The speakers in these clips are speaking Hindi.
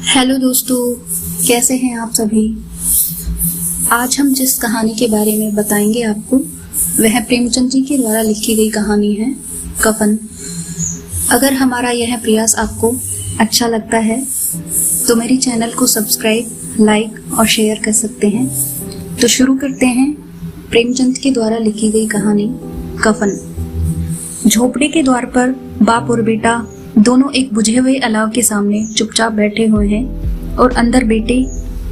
हेलो दोस्तों, कैसे हैं आप सभी। आज हम जिस कहानी के बारे में बताएंगे आपको, वह प्रेमचंद जी के द्वारा लिखी गई कहानी है कफन। अगर हमारा यह प्रयास आपको अच्छा लगता है तो मेरी चैनल को सब्सक्राइब, लाइक और शेयर कर सकते हैं। तो शुरू करते हैं प्रेमचंद के द्वारा लिखी गई कहानी कफन। झोपड़ी के द्वार पर बाप और बेटा दोनों एक बुझे हुए अलाव के सामने चुपचाप बैठे हुए हैं और अंदर बेटे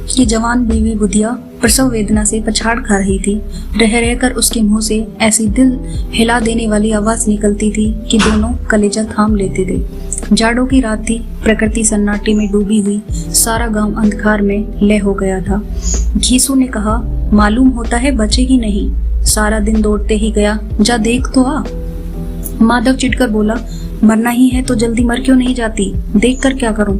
की जवान बीवी बुधिया प्रसव वेदना से पछाड़ खा रही थी। रह रहकर उसके मुंह से ऐसी दिल हिला देने वाली आवाज निकलती थी कि दोनों कलेजा थाम लेते थे। जाड़ों की रात थी, प्रकृति सन्नाटे में डूबी हुई, सारा गांव अंधकार में लय हो गया था। घीसू ने कहा, मालूम होता है बचेगी नहीं, सारा दिन दौड़ते ही गया, जा देख तो आ। माधव चिढ़कर बोला, मरना ही है तो जल्दी मर क्यों नहीं जाती, देख कर क्या करूं।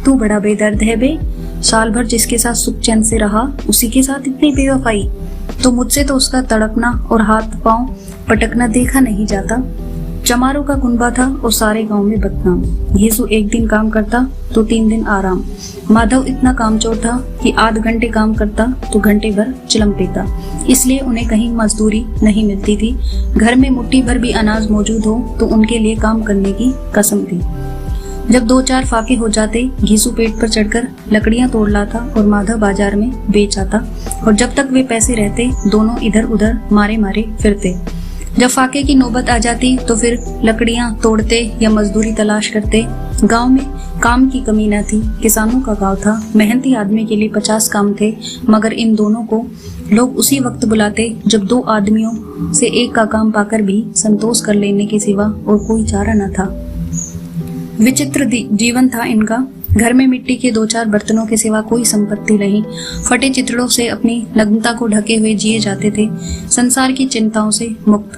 तू बड़ा बेदर्द है बे, साल भर जिसके साथ सुख चैन से रहा उसी के साथ इतनी बेवफाई। तो मुझसे तो उसका तड़पना और हाथ पांव पटकना देखा नहीं जाता। चमारों का कुनबा था और सारे गांव में बदनाम। यीशु एक दिन काम करता तो 3 दिन आराम। माधव इतना कामचोर था कि आध घंटे काम करता तो घंटे भर चिलम पीता, इसलिए उन्हें कहीं मजदूरी नहीं मिलती थी। घर में मुट्ठी भर भी अनाज मौजूद हो तो उनके लिए काम करने की कसम थी। जब 2-4 फाके हो जाते, घीसू पेट पर चढ़कर लकड़ियां तोड़ लाता और माधव बाजार में बेच आता, और जब तक वे पैसे रहते दोनों इधर उधर मारे मारे फिरते। जब फाके की नौबत आ जाती तो फिर लकड़ियां तोड़ते या मजदूरी तलाश करते। गांव में काम की कमी न थी, किसानों का गांव था, मेहनती आदमी के लिए 50 काम थे, मगर इन दोनों को लोग उसी वक्त बुलाते जब 2 आदमियों से एक का काम पाकर भी संतोष कर लेने के सिवा और कोई चारा न था। विचित्र जीवन था इनका। घर में मिट्टी के 2-4 बर्तनों के सिवा कोई संपत्ति नहीं। फटे चिथड़ों से अपनी नग्नता को ढके हुए जिए जाते थे, संसार की चिंताओं से मुक्त,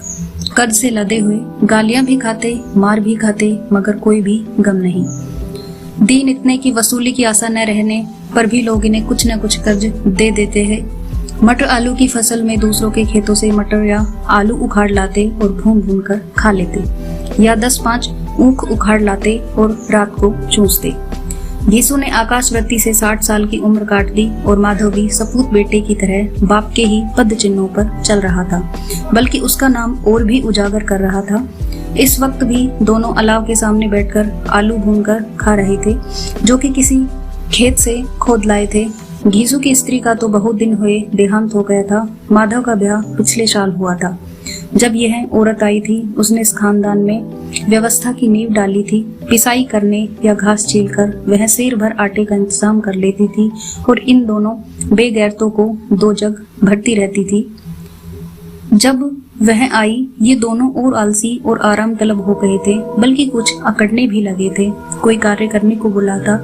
कर्ज से लदे हुए, गालियां भी खाते, मार भी खाते, मगर कोई भी गम नहीं। दिन इतने की वसूली की आशा न रहने पर भी लोग इन्हें कुछ न कुछ कर्ज दे देते हैं। मटर आलू की फसल में दूसरों के खेतों से मटर या आलू उखाड़ लाते और भून भून कर खा लेते, या 10-5 ऊख उखाड़ लाते और रात को चूसते। घीसू ने आकाशवृत्ति से 60 साल की उम्र काट दी और माधव भी सपूत बेटे की तरह बाप के ही पद चिन्हों पर चल रहा था, बल्कि उसका नाम और भी उजागर कर रहा था। इस वक्त भी दोनों अलाव के सामने बैठकर आलू भूनकर खा रहे थे, जो कि किसी खेत से खोद लाए थे। घीसू की स्त्री का तो बहुत दिन हुए देहांत हो गया था। माधव का ब्याह पिछले साल हुआ था। जब यह औरत आई थी, उसने इस खानदान में व्यवस्था की नींव डाली थी। पिसाई करने या घास छीलकर वह सेर भर आटे का इंतजाम कर लेती थी और इन दोनों बेगैरतों को 2 जग भरती रहती थी। जब वह आई, ये दोनों और आलसी और आराम तलब हो गए थे, बल्कि कुछ अकड़ने भी लगे थे। कोई कार्य करने को बुलाता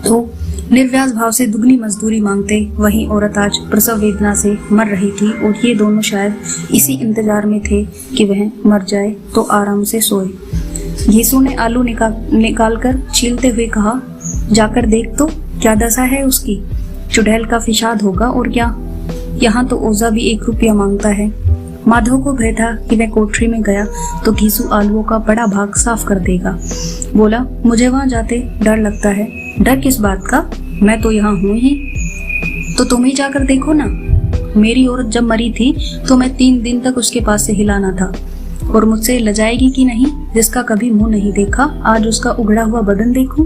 तो निर्व्याज भाव से दुगनी मजदूरी मांगते। वहीं औरत आज प्रसव वेदना से मर रही थी और ये दोनों शायद इसी इंतजार में थे कि वह मर जाए तो आराम से सोए। यीशु ने आलू निकाल कर छीलते हुए कहा, जाकर देख तो क्या दशा है उसकी, चुड़ैल का फिसाद होगा और क्या। यहाँ तो ओझा भी 1 रुपया मांगता है। माधव को भय था कि वह कोठरी में गया तो घीसू आलुओं का बड़ा भाग साफ कर देगा। बोला, मुझे वहां जाते डर लगता है। डर किस बात का, मैं तो यहाँ हूँ ही। तो तुम ही जाकर देखो ना। मेरी औरत जब मरी थी तो मैं 3 दिन तक उसके पास से हिलाना था, और मुझसे लजाएगी कि नहीं, जिसका कभी मुंह नहीं देखा, आज उसका उगड़ा हुआ बदन देखूं।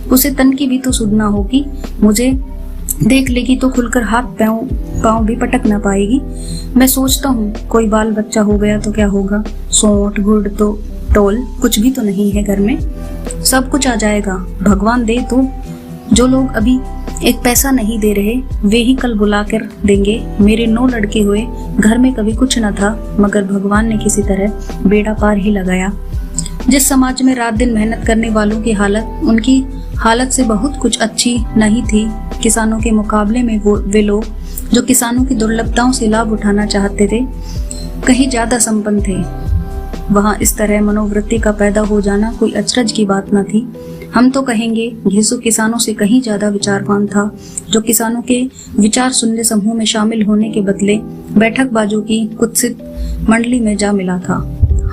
उसे तन की भी तो सुधना होगी, मुझे देख लेगी तो खुलकर हाथ पाँव भी पटक ना पाएगी। मैं सोचता हूँ कोई बाल बच्चा हो गया तो क्या होगा, सोंठ गुड़ तो टोल कुछ भी तो नहीं है घर में, सब कुछ आ जाएगा, भगवान दे तो। जो लोग अभी 1 पैसा नहीं दे रहे वे ही कल बुला कर देंगे। मेरे 9 लड़के हुए, घर में कभी कुछ न था, मगर भगवान ने किसी तरह बेड़ा पार ही लगाया। जिस समाज में रात दिन मेहनत करने वालों की हालत उनकी हालत से बहुत कुछ अच्छी नहीं थी, किसानों के मुकाबले में वे लोग जो किसानों की दुर्लभताओं से लाभ उठाना चाहते थे कहीं ज्यादा संपन्न थे। वहां इस तरह मनोवृत्ति का पैदा हो जाना कोई अचरज की बात न थी। हम तो कहेंगे घीसू किसानों से कहीं ज्यादा विचारवान था, जो किसानों के विचार सुनने समूह में शामिल होने के बदले बैठकबाजों की कुत्सित मंडली में जा मिला था।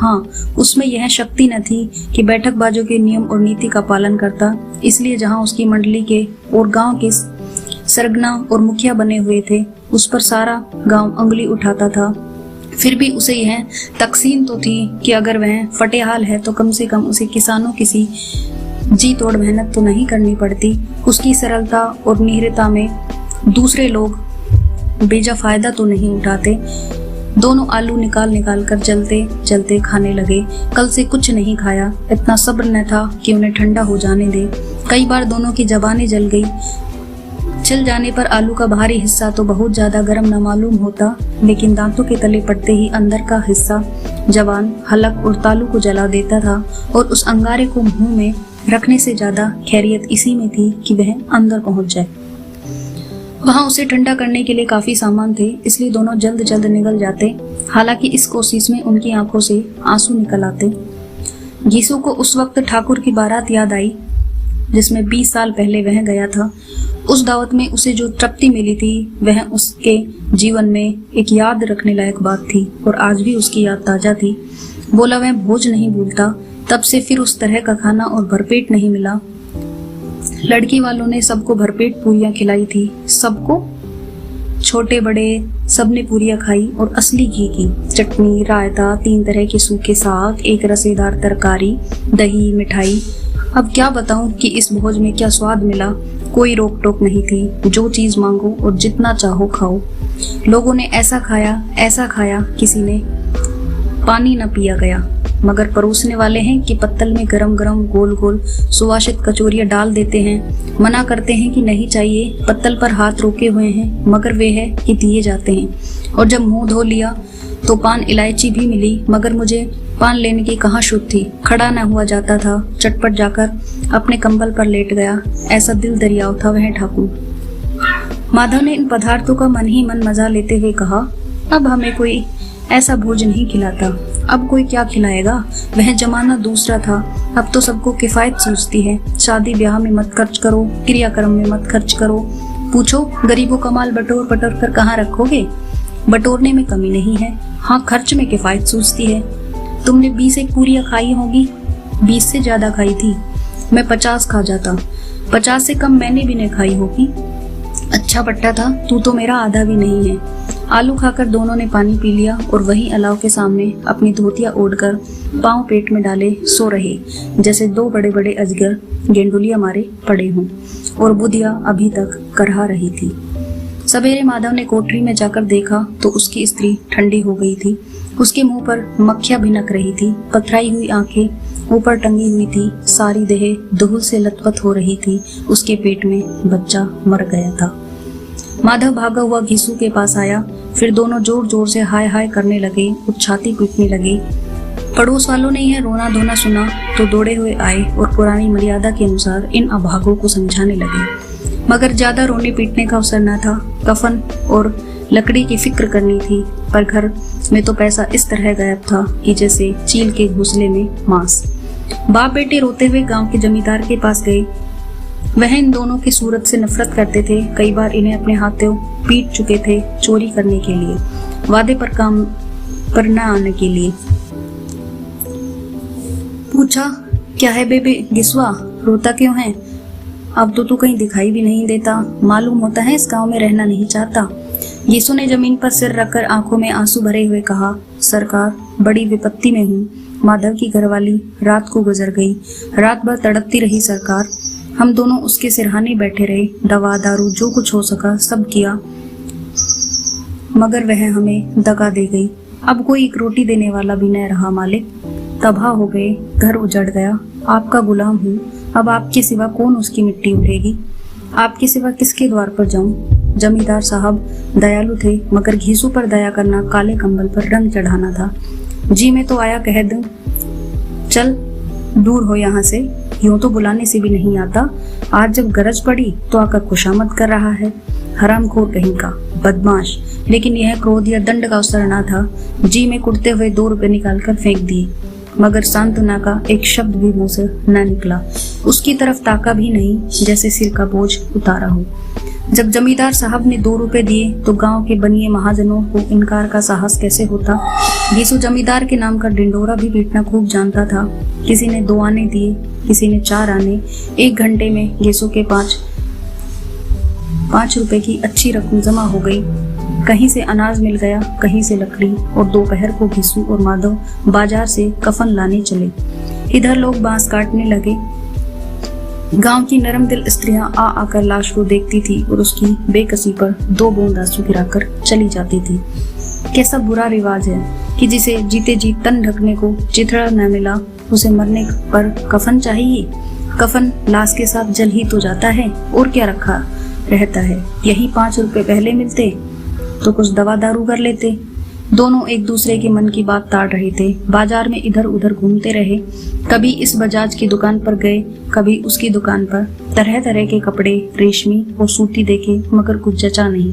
हाँ, उसमें यह शक्ति न थी कि बैठकबाजों के नियम और नीति का पालन करता। इसलिए जहाँ उसकी मंडली के और गांव के सरगना और मुखिया बने हुए थे, उस पर सारा गांव अंगुली उठाता था। फिर भी उसे यह तकसीन तो थी कि अगर वह फटेहाल है तो कम से कम उसे किसानों किसी जी तोड़ मेहनत तो नहीं करनी पड़ती। उसकी सरलता और निहरता में दूसरे लोग बेजा फायदा तो नहीं उठाते। दोनों आलू निकाल निकाल कर जलते जलते खाने लगे। कल से कुछ नहीं खाया, इतना सब्र न था कि उन्हें ठंडा हो जाने दे। कई बार दोनों की जबानें जल गई। जल जाने पर आलू का बाहरी हिस्सा तो बहुत ज्यादा गर्म न मालूम होता, लेकिन दांतों के तले पड़ते ही अंदर का हिस्सा जबान, हलक और तालू को जला देता था। और उस अंगारे को मुंह में रखने से ज्यादा खैरियत इसी में थी कि वह अंदर पहुंच जाए। वहां उसे ठंडा करने के लिए काफी सामान थे, इसलिए दोनों जल्द जल्द निकल जाते। हालांकि इस कोशिश में उनकी आंखों से आंसू निकल आते। घीसू को उस वक्त ठाकुर की बारात याद आई जिसमें 20 साल पहले वह गया था। उस दावत में उसे जो तृप्ति मिली थी वह उसके जीवन में एक याद रखने लायक बात थी और आज भी उसकी याद ताजा थी। बोला वह भोज नहीं भूलता। तब से फिर उस तरह का खाना और भरपेट नहीं मिला। लड़की वालों ने सबको भरपेट पूरियां खिलाई थी। सबको, छोटे बड़े सबने पूरियां खाई और असली घी की चटनी, रायता, 3 तरह के सूखे साग, एक रसेदार तरकारी, दही, मिठाई। अब क्या बताऊं कि इस भोज में क्या स्वाद मिला। कोई रोक टोक नहीं थी, जो चीज मांगो और जितना चाहो खाओ। लोगों ने ऐसा खाया, किसी ने पानी न पिया गया। मगर परोसने वाले हैं कि पत्तल में गरम गरम गोल गोल सुवासित कचौरियां डाल देते हैं। मना करते हैं कि नहीं चाहिए, पत्तल पर हाथ रोके हुए हैं, मगर वे है कि दिए जाते हैं। और जब मुंह धो लिया तो पान इलायची भी मिली, मगर मुझे पान लेने की कहाँ शुद्ध थी। खड़ा न हुआ जाता था, चटपट जाकर अपने कंबल पर लेट गया। ऐसा दिल दरियाव था वह ठाकुर। माधव ने इन पदार्थों का मन ही मन मजा लेते हुए कहा, अब हमें कोई ऐसा भोजन नहीं खिलाता। अब कोई क्या खिलाएगा। वह जमाना दूसरा था। अब तो सबको किफायत सूझती है। शादी ब्याह में मत खर्च करो, क्रियाक्रम में मत खर्च करो। पूछो गरीबों का माल बटोर बटोर कर कहाँ रखोगे। बटोरने में कमी नहीं है, हाँ खर्च में किफायत सूझती है। तुमने 20 एक पूरियां खाई होगी, 20 से ज्यादा खाई थी। मैं 50 खा जाता, 50 से कम मैंने भी नहीं खाई होगी। अच्छा पट्टा था, तू तो मेरा आधा भी नहीं है। आलू खाकर दोनों ने पानी पी लिया और वहीं अलाव के सामने अपनी धोतियां ओढ़कर पांव पेट में डाले सो रहे, जैसे 2 बड़े बड़े अजगर गेंडुलिया मारे पड़े हों। और बुधिया अभी तक करहा रही थी। सवेरे माधव ने कोठरी में जाकर देखा तो उसकी स्त्री ठंडी हो गई थी। उसके मुंह पर मक्खियां भिनक रही थी, पथराई हुई आंखें ऊपर टंगी हुई थी, सारी देह दुहुल से लथपथ हो रही थी। उसके पेट में बच्चा मर गया था। माधव भागा हुआ घीसू के पास आया। फिर दोनों जोर जोर से हाय हाय करने लगे और छाती पीटने लगे। पड़ोस वालों ने यह रोना धोना सुना तो दौड़े हुए आए और पुरानी मर्यादा के अनुसार इन अभागों को समझाने लगे। मगर ज्यादा रोने पीटने का अवसर न था। कफन और लकड़ी की फिक्र करनी थी, पर घर में तो पैसा इस तरह गायब था कि जैसे चील के घोंसले में मांस। बाप बेटे रोते हुए गांव के जमींदार के पास गए। वह इन दोनों की सूरत से नफरत करते थे। कई बार इन्हें अपने हाथों पीट चुके थे चोरी करने के लिए, वादे पर काम पर न आने के लिए। पूछा, क्या है बेबे गिसवा, रोता क्यों है? अब तो तू कहीं दिखाई भी नहीं देता, मालूम होता है इस गांव में रहना नहीं चाहता। यीशु ने जमीन पर सिर रखकर आंखों में आंसू भरे हुए कहा, सरकार बड़ी विपत्ति में हूँ। माधव की घरवाली रात को गुजर गई। रात भर तड़पती रही सरकार। हम दोनों उसके सिरहाने बैठे रहे, दवा दारू जो कुछ हो सका सब किया, मगर वह हमें दगा दे गई। अब कोई एक रोटी देने वाला भी न रहा मालिक। तबाह हो गए, घर उजड़ गया। आपका गुलाम हूँ, अब आपके सिवा कौन उसकी मिट्टी उठेगी। आपके सिवा किसके द्वार पर जाऊं। जमींदार साहब दयालु थे, मगर घीसू पर दया करना काले कंबल पर रंग चढ़ाना था। जी मैं तो आया कह दूं, चल दूर हो यहाँ से। यूं तो बुलाने से भी नहीं आता, आज जब गरज पड़ी तो आकर खुशामद कर रहा है। हरामखोर कहीं का, बदमाश। लेकिन यह क्रोध या दंड का अवसर न था। जी में कुटते हुए 2 रुपए निकालकर फेंक दिए। मगर सांत्वना का एक शब्द भी मुंह से न निकला। उसकी तरफ ताका भी नहीं, जैसे सिर का बोझ उतारा हो। जब जमींदार साहब ने 2 रुपए दिए तो गांव के बनिए महाजनों को इनकार का साहस कैसे होता। घीसू जमींदार के नाम का डिंडोरा भी पीटना खूब जानता था। किसी ने 2 आने दिए, किसी ने 4 आने। 1 घंटे में घीसू के 5 रुपए की अच्छी रकम जमा हो गई। कहीं से अनाज मिल गया, कहीं से लकड़ी, और दोपहर को घीसू और माधव बाजार से कफन लाने चले। इधर लोग बांस काटने लगे। गांव की नरम दिल स्त्रियां आकर लाश को देखती थी और उसकी बेकसी पर 2 बूंद आंसू गिराकर चली जाती थी। कैसा बुरा रिवाज है कि जिसे जीते जी तन ढकने को चिथड़ा न मिला, उसे मरने पर कफन चाहिए। कफन लाश के साथ जल ही तो जाता है, और क्या रखा रहता है। यही 5 रुपए पहले मिलते तो कुछ दवा दारू कर लेते। दोनों एक दूसरे के मन की बात ताड़ रहे थे। बाजार में इधर उधर घूमते रहे। कभी इस बजाज की दुकान पर गए, कभी उसकी दुकान पर। तरह तरह के कपड़े, रेशमी और सूती देखे, मगर कुछ जचा नहीं।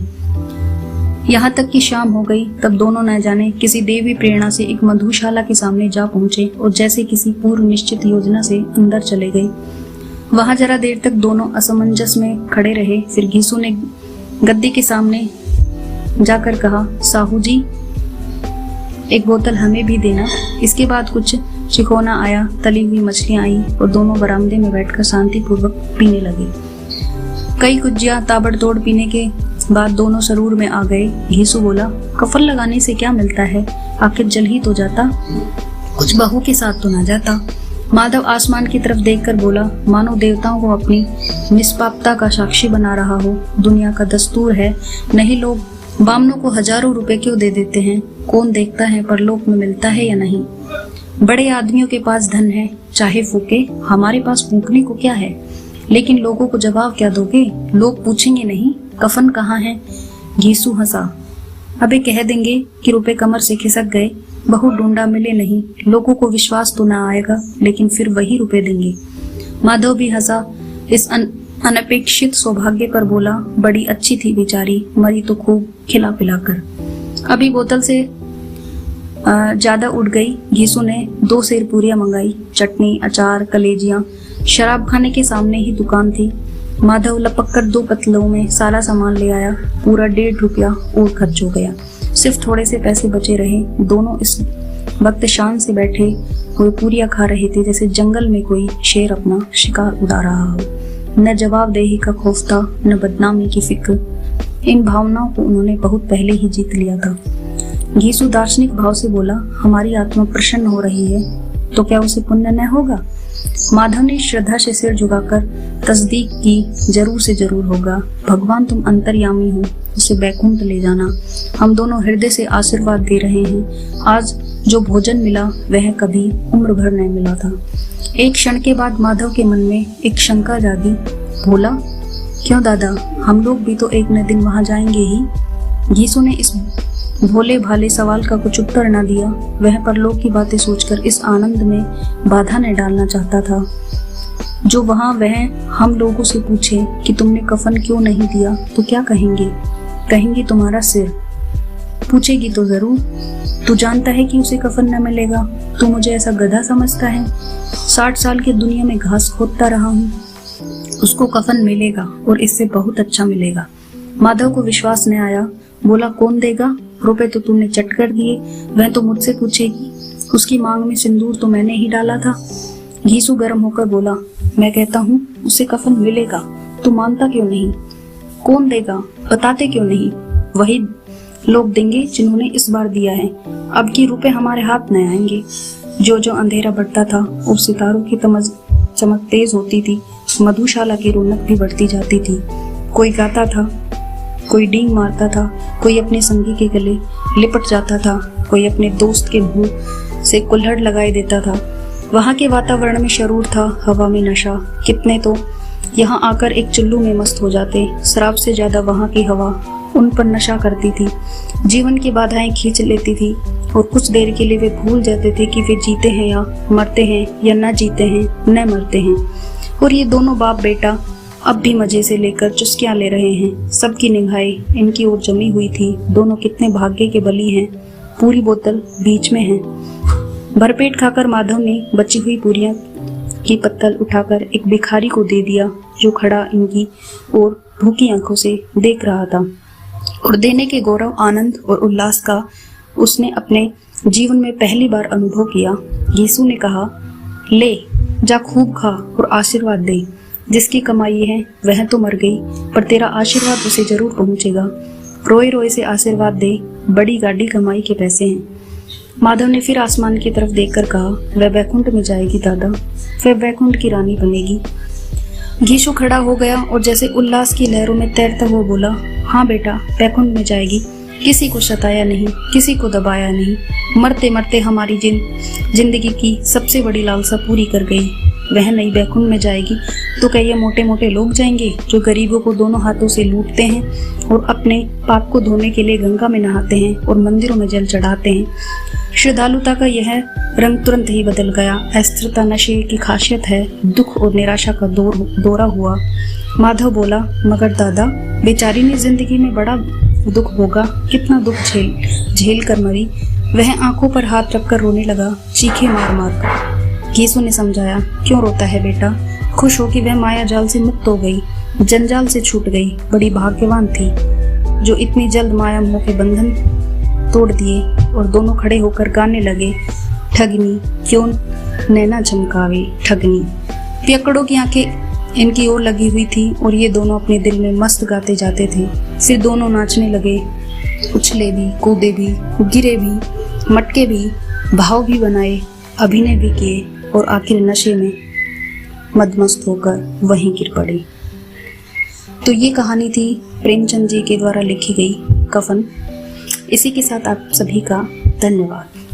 यहाँ तक कि शाम हो गई, तब दोनों न जाने किसी देवी प्रेरणा से एक मधुशाला के सामने जा पहुंचे और जैसे किसी पूर्व निश्चित योजना से अंदर चले गए। वहां जरा देर तक दोनों असमंजस में खड़े रहे। फिर घीसू ने गद्दी के सामने जाकर कहा, साहू जी, एक बोतल हमें भी देना। इसके बाद कुछ चिखोना आया, तली हुई मछलियां आई और दोनों बरामदे में बैठकर शांतिपूर्वक पीने लगे। कई कुज्जियां ताबड़तोड़ पीने के बाद दोनों सरूर में आ गए। घीसू बोला, कफन लगाने से क्या मिलता है, आखिर जल ही तो जाता, कुछ बहू के साथ तो ना जाता। माधव आसमान की तरफ देखकर बोला, मानो देवताओं को अपनी निष्पापता का साक्षी बना रहा हो। दुनिया का दस्तूर है, नहीं लोग बामनों को हजारों रुपए क्यों दे देते हैं। कौन देखता है परलोक में मिलता है या नहीं। बड़े आदमियों के पास धन है, चाहे फूके, हमारे पास फूकने को क्या है। लेकिन लोगों को जवाब क्या दोगे, लोग पूछेंगे नहीं कफन कहाँ है। घीसू हंसा, अबे कह देंगे कि रुपए कमर से खिसक गए, बहू ढूंढा मिले नहीं। लोगों को विश्वास तो ना आएगा, लेकिन फिर वही रुपए देंगे। माधव भी हंसा। इस अनपेक्षित सौभाग्य पर बोला, बड़ी अच्छी थी बेचारी, मरी तो खूब खिला पिलाकर। अभी बोतल से ज्यादा उठ गई। घीसू ने 2 सेर पूरियां मंगाई, चटनी, अचार, कलेजियां। शराब खाने के सामने ही दुकान थी। माधव लपक कर 2 पतलों में सारा सामान ले आया। पूरा 1.5 रुपया और खर्च हो गया। सिर्फ थोड़े से पैसे बचे रहे। दोनों इस वक्त शान से बैठे हुए पूरियां खा रहे थे, जैसे जंगल में कोई शेर अपना शिकार उड़ा रहा हो। न जवाबदेही का खौफ था, न बदनामी की फिक्र। इन भावनाओं को उन्होंने बहुत पहले ही जीत लिया था। घीसू दार्शनिक भाव से बोला, हमारी आत्मा प्रसन्न हो रही है तो क्या उसे पुण्य न होगा। माधव ने श्रद्धा से सिर झुकाकर तस्दीक की, जरूर से जरूर होगा। भगवान तुम अंतर्यामी हो, उसे बैकुंठ ले जाना। हम दोनों हृदय से आशीर्वाद दे रहे हैं। आज जो भोजन मिला वह कभी उम्र भर नहीं मिला था। एक क्षण के बाद माधव के मन में एक शंका जागी। बोला, क्यों दादा, हम लोग भी तो एक न दिन वहां जाएंगे ही। घीसू ने इस भोले भाले सवाल का कुछ उत्तर न दिया। वह परलोक की बातें सोचकर इस आनंद में बाधा न डालना चाहता था। जो वहां वह हम लोगों से पूछे कि तुमने कफन क्यों नहीं दिया तो क्या कहेंगे। कहेंगे तुम्हारा सिर। पूछेगी तो जरूर, तू जानता है कि उसे कफन न मिलेगा। तू मुझे ऐसा गधा समझता है। 60 साल की दुनिया में घास खोदता रहा हूँ। उसको कफन मिलेगा और इससे बहुत अच्छा मिलेगा। माधव को विश्वास न आया। बोला, कौन देगा, रुपए तो तुमने चट कर दिए। वह तो मुझसे पूछेगी। उसकी मांग में सिंदूर तो मैंने ही डाला था। घीसू गर्म होकर बोला, मैं कहता हूँ उसे कफन मिलेगा, तू मानता क्यों नहीं। कौन देगा, बताते क्यों नहीं। वही लोग देंगे जिन्होंने इस बार दिया है। अब की रुपए हमारे हाथ न आएंगे। जो जो अंधेरा बढ़ता था और सितारों की चमक तेज होती थी, मधुशाला की रौनक भी बढ़ती जाती थी। कोई गाता था, कोई डींग मारता था, कोई अपने संगी के गले लिपट जाता था, कोई अपने दोस्त के मुंह से कुल्हड़ लगाए देता था। वहां के वातावरण में शरूर था, हवा में नशा। कितने तो यहाँ आकर एक चुल्लू में मस्त हो जाते। शराब से ज्यादा वहां की हवा उन पर नशा करती थी, जीवन की बाधाएं खींच लेती थी और कुछ देर के लिए वे भूल जाते थे कि वे जीते हैं या मरते हैं, या न जीते हैं न मरते हैं। और ये दोनों बाप बेटा अब भी मजे से लेकर चुस्कियां ले रहे हैं। सबकी निगाहें इनकी ओर जमी हुई थी। दोनों कितने भाग्य के बली हैं। पूरी बोतल बीच में है। भरपेट खाकर माधव ने बची हुई पूरियां की पत्तल उठाकर एक भिखारी को दे दिया, जो खड़ा इनकी और भूखी आंखों से देख रहा था। और देने के गौरव, आनंद और उल्लास का उसने अपने जीवन में पहली बार अनुभव किया। यीशु ने कहा, ले जा, खूब खा और आशीर्वाद दे। जिसकी कमाई है वह तो मर गई, पर तेरा आशीर्वाद उसे जरूर पहुंचेगा। रोए रोए से आशीर्वाद दे, बड़ी गाड़ी कमाई के पैसे हैं। माधव ने फिर आसमान की तरफ देखकर कहा, वह वैकुंठ में जाएगी दादा, वह वैकुंठ की रानी बनेगी। यीशु खड़ा हो गया और जैसे उल्लास की लहरों में तैरता हुआ बोला, हाँ बेटा, वैकुंठ में जाएगी। किसी को सताया नहीं, किसी को दबाया नहीं, मरते मरते हमारी जिंदगी की सबसे बड़ी लालसा पूरी कर गई। वह नई वैकुंठ में जाएगी तो क्या ये मोटे मोटे लोग जाएंगे जो गरीबों को दोनों हाथों से लूटते हैं और अपने पाप को धोने के लिए गंगा में नहाते हैं और मंदिरों में जल चढ़ाते हैं। श्रद्धालुता का यह रंग तुरंत ही बदल गया। अस्थिरता नशे की खासियत है। दुख और निराशा का दौरा हुआ। माधव बोला, मगर दादा, बेचारी ने जिंदगी में बड़ा दुख भोगा, कितना दुख झेल कर मरी। वह आंखों पर हाथ रखकर रोने लगा, चीखे मार मार कर। यीशु ने समझाया, क्यों रोता है बेटा? खुश हो कि वह माया जाल से मुक्त हो गई, जंजाल से छूट गई। बड़ी भाग्यवान थी जो इतनी जल्द माया मोह के बंधन तोड़ दिए। और दोनों खड़े होकर गाने लगे, ठगनी क्यों नैना झमकावे ठगनी। पियक्कड़ों की आंखें इनकी ओर लगी हुई थी और ये दोनों अपने दिल में मस्त गाते जाते थे। फिर दोनों नाचने लगे, उछले भी, कूदे भी, गिरे भी, मटके भी, भाव भी बनाए, अभिनय भी किए और आखिर नशे में मदमस्त होकर वहीं गिर पड़े। तो ये कहानी थी प्रेमचंद जी के द्वारा लिखी गई कफन। इसी के साथ आप सभी का धन्यवाद।